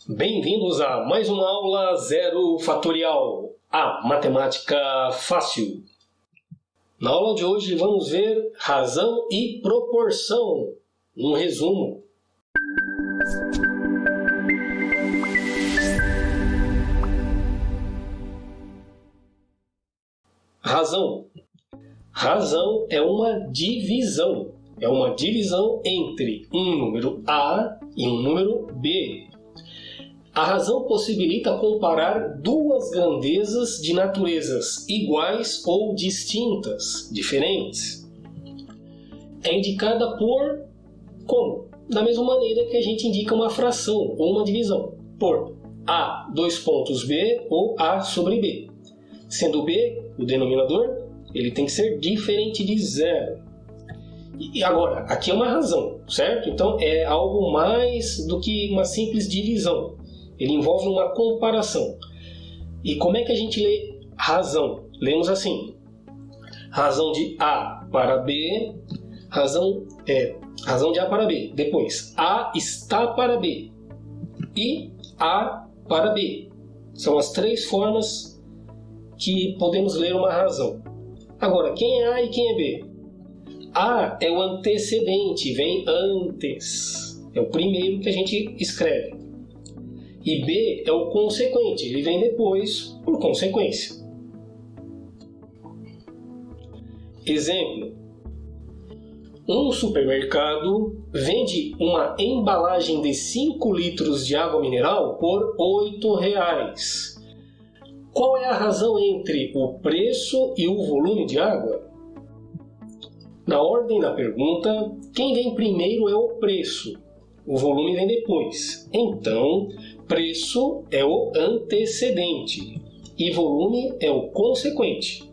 Bem-vindos a mais uma aula Zero Fatorial, a matemática fácil. Na aula de hoje vamos ver razão e proporção, um resumo. Razão. Razão é uma divisão. É uma divisão entre um número A e um número B. A razão possibilita comparar duas grandezas de naturezas iguais ou distintas, diferentes. É indicada por como? Da mesma maneira que a gente indica uma fração ou uma divisão, por A, 2 pontos B ou A sobre B. Sendo B o denominador, ele tem que ser diferente de zero. E agora, aqui é uma razão, certo? Então é algo mais do que uma simples divisão. Ele envolve uma comparação. E como é que a gente lê razão? Lemos assim: razão de A para B, razão de A para B. Depois, A está para B e A para B. São as três formas que podemos ler uma razão. Agora, quem é A e quem é B? A é o antecedente, vem antes. É o primeiro que a gente escreve. E B é o consequente, ele vem depois por consequência. Exemplo. Um supermercado vende uma embalagem de 5 litros de água mineral por R$8. Qual é a razão entre o preço e o volume de água? Na ordem da pergunta, quem vem primeiro é o preço. O volume vem depois. Então, preço é o antecedente e volume é o consequente.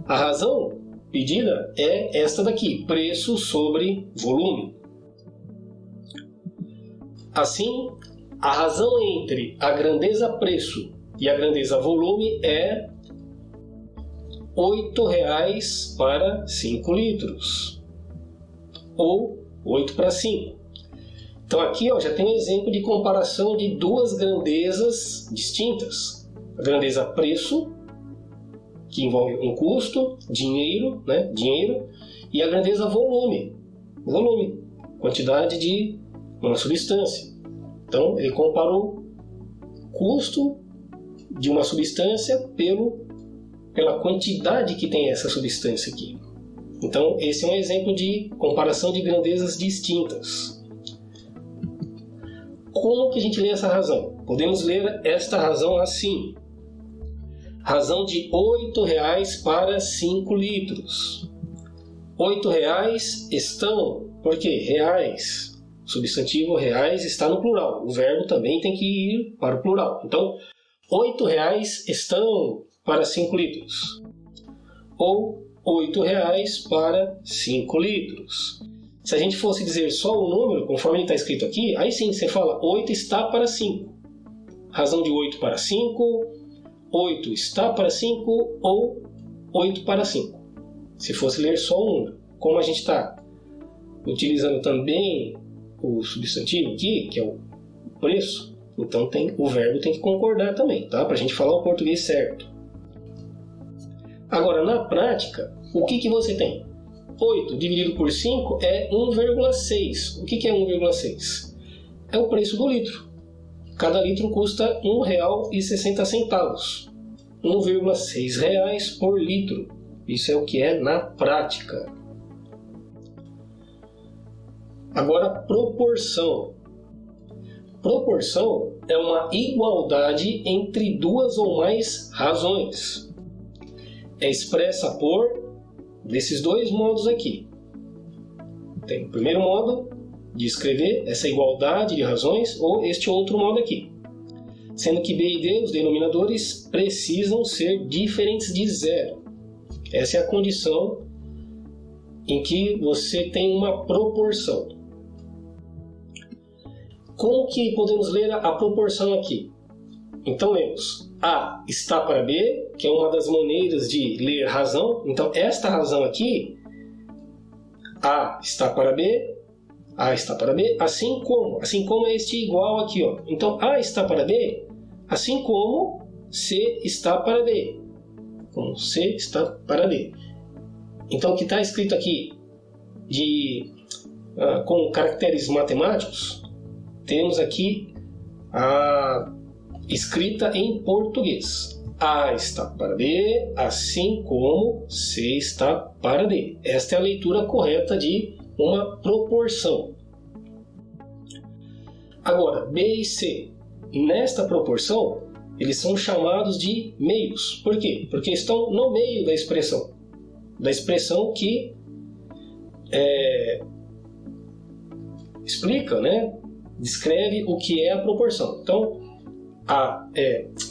A razão pedida é esta daqui, preço sobre volume. Assim, a razão entre a grandeza preço e a grandeza volume é R$8 para 5 litros, ou 8 para 5. Então aqui já tem um exemplo de comparação de duas grandezas distintas. A grandeza preço, que envolve um custo, dinheiro, e a grandeza volume, quantidade de uma substância. Então ele comparou o custo de uma substância pela quantidade que tem essa substância aqui. Então, esse é um exemplo de comparação de grandezas distintas. Como que a gente lê essa razão? Podemos ler esta razão assim. Razão de R$8 para 5 litros. R$8 estão, por quê? Reais. O substantivo reais está no plural. O verbo também tem que ir para o plural. Então, R$8 estão para 5 litros. Ou R$8 para 5 litros. Se a gente fosse dizer só o número, conforme ele está escrito aqui, aí sim você fala 8 está para 5. Razão de 8 para 5, 8 está para 5 ou 8 para 5. Se fosse ler só o número. Como a gente está utilizando também o substantivo aqui, que é o preço, então o verbo tem que concordar também, tá? Para a gente falar o português certo. Agora, na prática, o que você tem? 8 dividido por 5 é 1,6. O que é 1,6? É o preço do litro. Cada litro custa R$1,60. R$1,6 por litro. Isso é o que é na prática. Agora, proporção. Proporção é uma igualdade entre duas ou mais razões. É expressa por desses dois modos aqui. Tem o primeiro modo de escrever essa igualdade de razões ou este outro modo aqui. Sendo que B e D, os denominadores, precisam ser diferentes de zero. Essa é a condição em que você tem uma proporção. Como que podemos ler a proporção aqui? Então lemos A está para B, que é uma das maneiras de ler razão. Então esta razão aqui, A está para B, A está para B, assim como é este igual aqui, ó. Então, A está para B, assim como C está para D. Como C está para D. Então, o que está escrito aqui com caracteres matemáticos, temos aqui a escrita em português. A está para B, assim como C está para D. Esta é a leitura correta de uma proporção. Agora, B e C, nesta proporção, eles são chamados de meios. Por quê? Porque estão no meio da expressão que explica, né? Descreve o que é a proporção. Então,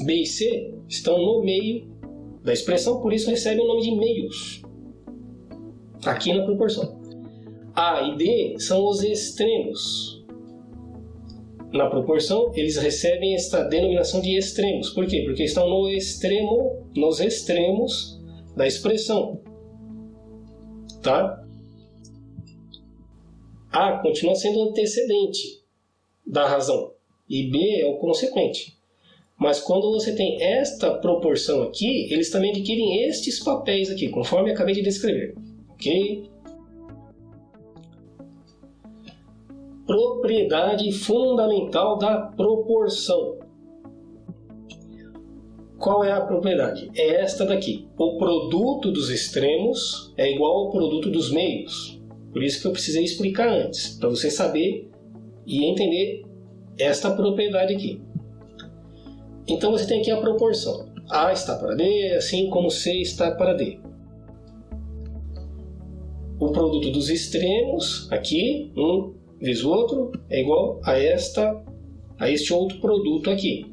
B e C estão no meio da expressão, por isso recebem o nome de meios aqui na proporção. A e D são os extremos. Na proporção, eles recebem esta denominação de extremos. Por quê? Porque estão nos extremos da expressão. Tá? A continua sendo o antecedente da razão e B é o consequente. Mas quando você tem esta proporção aqui, eles também adquirem estes papéis aqui, conforme acabei de descrever. Ok? Propriedade fundamental da proporção. Qual é a propriedade? É esta daqui. O produto dos extremos é igual ao produto dos meios. Por isso que eu precisei explicar antes, para você saber e entender esta propriedade aqui. Então você tem aqui a proporção. A está para D, assim como C está para D. O produto dos extremos, aqui, um vezes o outro, é igual a este outro produto aqui.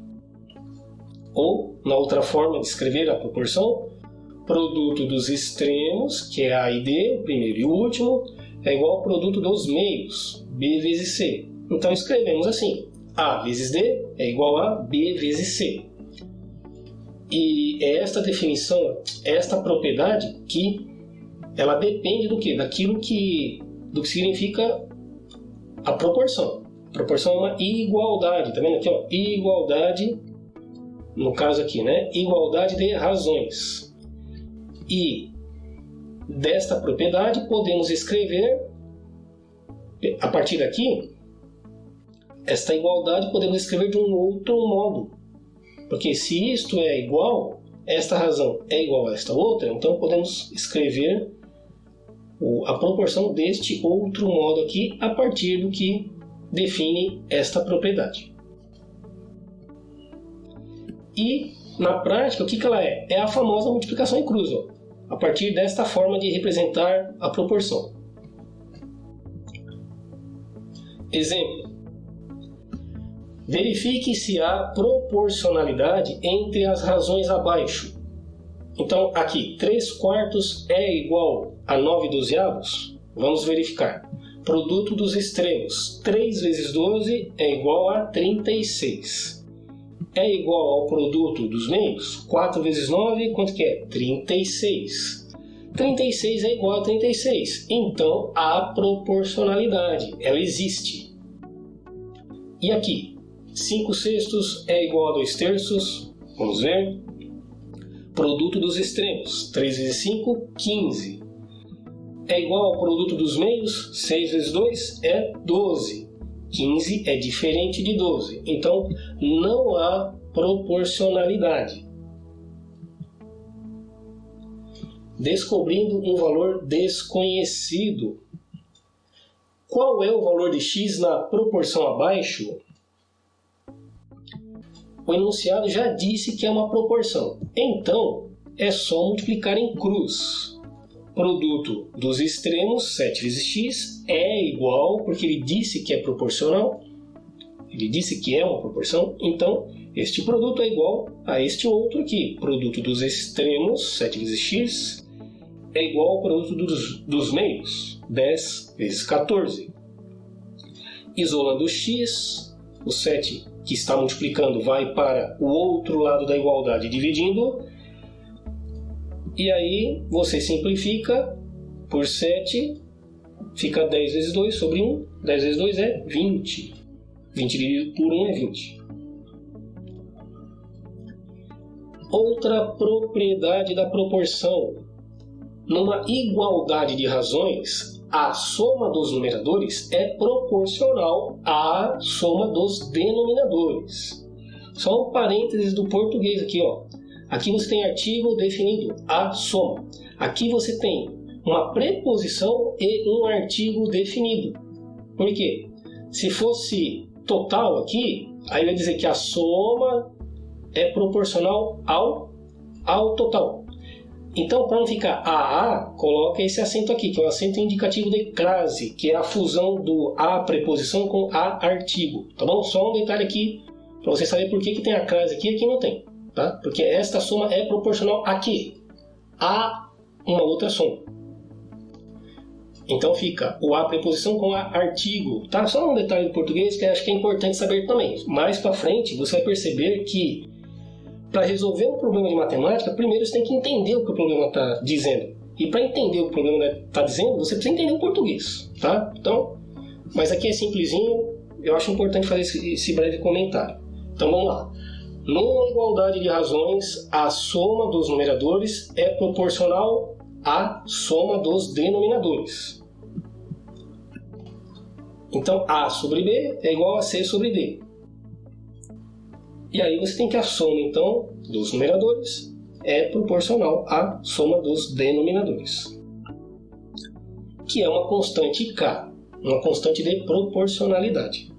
Ou, na outra forma de escrever a proporção, produto dos extremos, que é A e D, o primeiro e o último, é igual ao produto dos meios, B vezes C. Então escrevemos assim, A vezes D é igual a B vezes C. E é esta definição, esta propriedade, que ela depende do quê? Do que significa a proporção. A proporção é uma igualdade, tá vendo aqui, ó? Igualdade, no caso aqui, né? Igualdade de razões. E desta propriedade podemos escrever, a partir daqui, esta igualdade podemos escrever de um outro modo. Porque se isto é igual, esta razão é igual a esta outra, então podemos escrever a proporção deste outro modo aqui a partir do que define esta propriedade. E, na prática, o que ela é? É a famosa multiplicação em cruz, ó, a partir desta forma de representar a proporção. Exemplo. Verifique se há proporcionalidade entre as razões abaixo. Então, aqui, 3/4 é igual a 9/12. Vamos verificar. Produto dos extremos. 3 vezes 12 é igual a 36. É igual ao produto dos meios? 4 vezes 9, quanto que é? 36. 36 é igual a 36. Então, há proporcionalidade. Ela existe. E aqui? 5/6 é igual a 2/3. Vamos ver. Produto dos extremos. 3 vezes 5, 15. É igual ao produto dos meios. 6 vezes 2 é 12. 15 é diferente de 12. Então, não há proporcionalidade. Descobrindo um valor desconhecido. Qual é o valor de x na proporção abaixo? O enunciado já disse que é uma proporção. Então, é só multiplicar em cruz. Produto dos extremos, 7 vezes x, é igual, porque ele disse que é proporcional. Ele disse que é uma proporção. Então, este produto é igual a este outro aqui. Produto dos extremos, 7 vezes x, é igual ao produto dos meios, 10 vezes 14. Isolando o x, o 7 que está multiplicando vai para o outro lado da igualdade, dividindo. E aí você simplifica por 7, fica 10 vezes 2 sobre 1. 10 vezes 2 é 20. 20 dividido por 1 é 20. Outra propriedade da proporção. Numa igualdade de razões, a soma dos numeradores é proporcional à soma dos denominadores. Só um parênteses do português aqui, ó. Aqui você tem artigo definido, a soma. Aqui você tem uma preposição e um artigo definido. Por quê? Se fosse total aqui, aí vai dizer que a soma é proporcional ao total. Então, para não ficar a, coloca esse acento aqui, que é o acento indicativo de crase, que é a fusão do a preposição com a artigo. Tá bom? Só um detalhe aqui, para você saber por que tem a crase aqui e aqui não tem. Tá? Porque esta soma é proporcional a quê? A uma outra soma. Então fica o a preposição com a artigo. Tá? Só um detalhe do português que eu acho que é importante saber também. Mais para frente você vai perceber que para resolver um problema de matemática, primeiro você tem que entender o que o problema está dizendo. E para entender o que o problema está dizendo, você precisa entender o português. Tá? Então, mas aqui é simplesinho, eu acho importante fazer esse breve comentário. Então vamos lá. Numa igualdade de razões, a soma dos numeradores é proporcional à soma dos denominadores. Então, A sobre B é igual a C sobre D. E aí você tem que a soma, então, dos numeradores é proporcional à soma dos denominadores. Que é uma constante K, uma constante de proporcionalidade.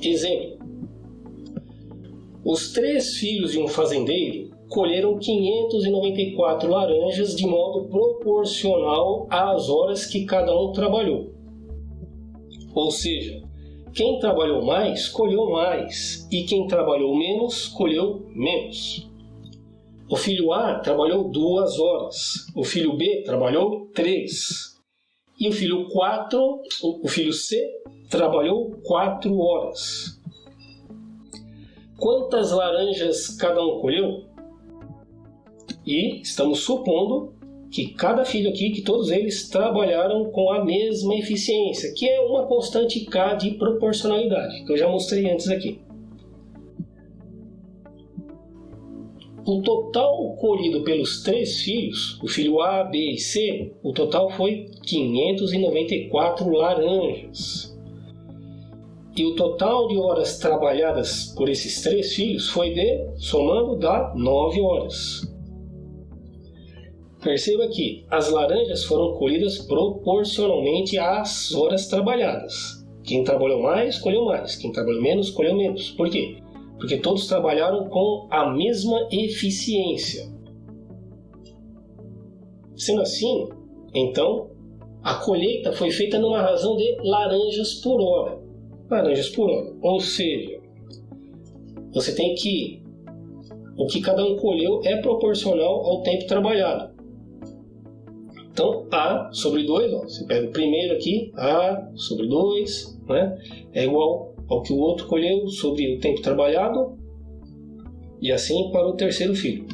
Exemplo. Os 3 filhos de um fazendeiro colheram 594 laranjas de modo proporcional às horas que cada um trabalhou. Ou seja, quem trabalhou mais, colheu mais, e quem trabalhou menos, colheu menos. O filho A trabalhou 2 horas, o filho B trabalhou 3, e o filho C trabalhou 4 horas. Quantas laranjas cada um colheu? E estamos supondo que cada filho aqui, que todos eles trabalharam com a mesma eficiência, que é uma constante K de proporcionalidade, que eu já mostrei antes aqui. O total colhido pelos 3 filhos, o filho A, B e C, o total foi 594 laranjas. E o total de horas trabalhadas por esses 3 filhos foi somando, dá 9 horas. Perceba que as laranjas foram colhidas proporcionalmente às horas trabalhadas. Quem trabalhou mais, colheu mais. Quem trabalhou menos, colheu menos. Por quê? Porque todos trabalharam com a mesma eficiência. Sendo assim, então, a colheita foi feita numa razão de laranjas por hora. Laranjas por hora. Ou seja, você tem que... O que cada um colheu é proporcional ao tempo trabalhado. Então, A sobre 2, ó, você pega o primeiro aqui, A sobre 2, né, é igual ao que o outro colheu sobre o tempo trabalhado, e assim para o terceiro filho.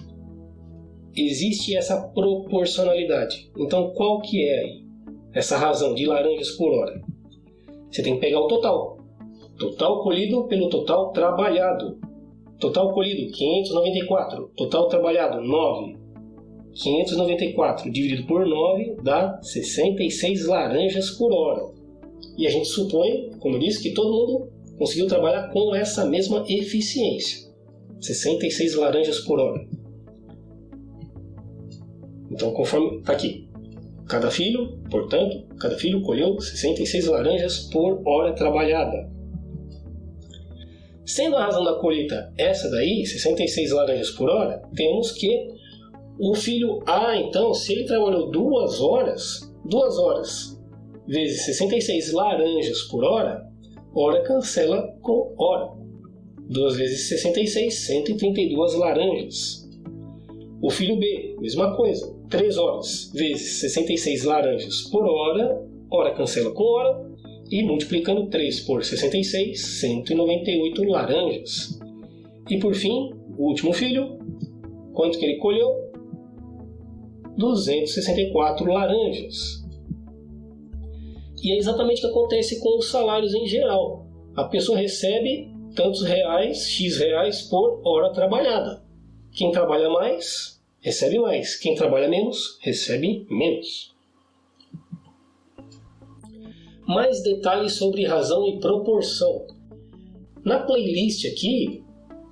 Existe essa proporcionalidade. Então, qual que é aí essa razão de laranjas por hora? Você tem que pegar o total. Total colhido pelo total trabalhado. Total colhido, 594. Total trabalhado, 9. 594 dividido por 9 dá 66 laranjas por hora. E a gente supõe, como eu disse, que todo mundo conseguiu trabalhar com essa mesma eficiência. 66 laranjas por hora. Então, conforme está aqui. Cada filho, portanto, cada filho colheu 66 laranjas por hora trabalhada. Sendo a razão da colheita essa daí, 66 laranjas por hora, temos que o filho A, então, se ele trabalhou 2 horas vezes 66 laranjas por hora, hora cancela com hora. 2 vezes 66, 132 laranjas. O filho B, mesma coisa, 3 horas vezes 66 laranjas por hora, hora cancela com hora, e multiplicando 3 por 66, 198 laranjas. E por fim, o último filho, quanto que ele colheu? 264 laranjas. E é exatamente o que acontece com os salários em geral. A pessoa recebe tantos reais, X reais por hora trabalhada. Quem trabalha mais, recebe mais. Quem trabalha menos, recebe menos. Mais detalhes sobre razão e proporção. Na playlist aqui,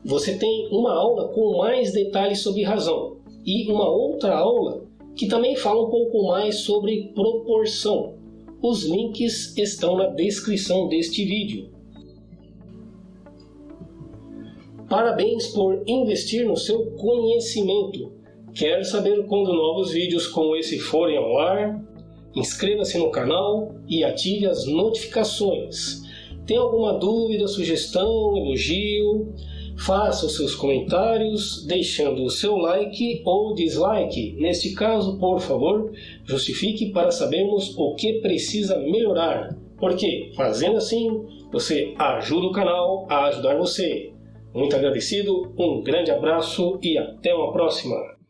você tem uma aula com mais detalhes sobre razão e uma outra aula que também fala um pouco mais sobre proporção. Os links estão na descrição deste vídeo. Parabéns por investir no seu conhecimento. Quer saber quando novos vídeos como esse forem ao ar? Inscreva-se no canal e ative as notificações. Tem alguma dúvida, sugestão, elogio? Faça os seus comentários deixando o seu like ou dislike. Neste caso, por favor, justifique para sabermos o que precisa melhorar. Porque, fazendo assim, você ajuda o canal a ajudar você. Muito agradecido, um grande abraço e até uma próxima!